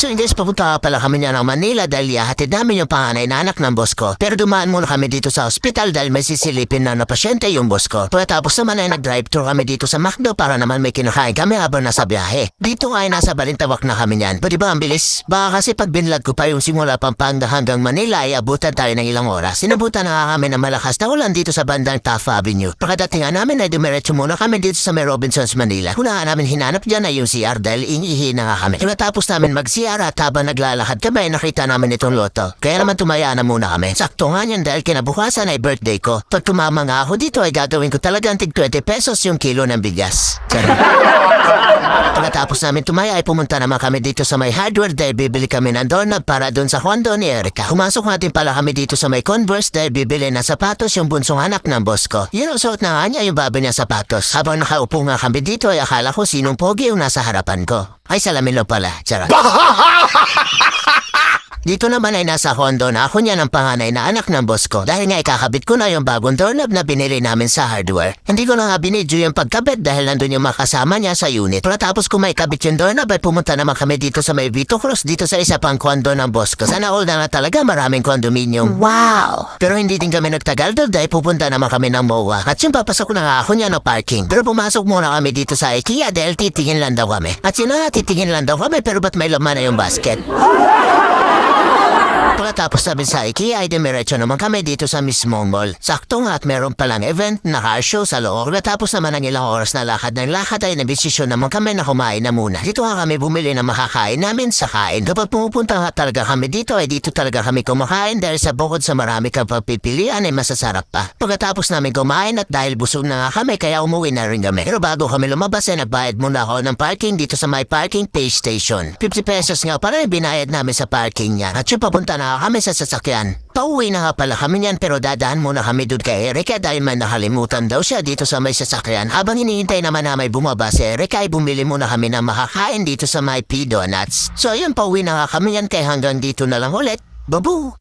So guys, papunta pala kami niya ng Manila dahil ihahatid namin yung panganay na anak ng boss ko. Pero dumaan muna kami dito sa ospital dahil may sisilipin na pasyente yung boss ko. Pagkatapos naman ay nag-drive-thru kami dito sa McDo para naman may kinakain kami habang nasa biyahe. Dito ay nasa Balintawak na kami niyan. Pwede ba ang bilis? Baka kasi pag binlad ko pa yung simula Pampanga hanggang Manila ay abutan tayo ng ilang oras. Sinabutan na nga kami ng malakas na ulan dito sa bandang Taft Avenue. Pagkadating namin ay dumiretso muna kami dito sa may Robinsons, Manila. Una namin hinanap dyan ay yung CR dahil inihi na nga kami. Pagkatapos namin mag-CR at habang naglalakad kami ay nakita namin itong loto. Kaya naman tumaya na muna kami. Sakto nga yan dahil kinabukasan ay birthday ko. Pag tumama nga ako dito ay gagawin ko talagang tig 20 pesos yung kilo ng bigas. Pagkatapos namin tumaya ay pumunta naman kami dito sa may hardware dahil bibili kami ng doorknob para doon sa kondo ni Erica. Pumasok natin pala kami dito sa may Converse dahil bibili ng sapatos yung bunsong anak ng boss ko. Yun ang suot na nga niya yung babi niya sapatos. Habang nakaupo nga kami dito ay akala ko sinong pogi yung nasa harapan ko. Ay salamin lo pala. Charot. Dito naman ay nasa kondo na ako niya ng panganay na anak ng boss ko. Dahil nga ikakabit ko na yung bagong doorknob na binili namin sa hardware. Hindi ko na nga binidyo yung pagkabit dahil nandun yung makasama niya sa unit. Pagkatapos kung may kabit yung doorknob ay pumunta naman kami dito sa may Vito Cruz dito sa isa pang kondo ng boss ko. Sana all na nga talaga maraming condominium. Wow! Pero hindi din kami nagtagal doon dahil pupunta naman kami ng MOA. At yung papasok na nga ako niya ng parking. Pero pumasok muna kami dito sa IKEA dahil titingin lang daw kami. At yun na titingin lang daw kami pero ba't may laman na yung basket? Pagkatapos namin sa IKEA ay dimiretso naman kami dito sa mismong mall. Sakto nga at meron palang event na car show sa loob. Natapos naman ang ilang oras na lakad ng lakad ay nabisisyon naman kami na kumain na muna. Dito nga kami bumili ng makakain namin sa kain. Kapag pumupunta nga talaga kami dito ay dito talaga kami kumakain dahil sa bukod sa marami kang pagpipilian ay masasarap pa. Pagkatapos namin kumain at dahil busog na nga kami kaya umuwi na rin kami. Pero bago kami lumabas ay nagbayad muna ako ng parking dito sa my parking pay station. 50 pesos nga para binayad namin sa parking niya. At yung papunta na kami sa sasakyan. Pauwi na nga pala kami niyan pero dadaan muna kami doon kay Erica dahil may nakalimutan daw siya dito sa may sasakyan. Habang hinihintay naman na may bumaba si Erica ay bumili muna kami ng makakain dito sa may P Donuts. So ayun, pauwi na nga kami yan kaya hanggang dito na lang ulit. Babu!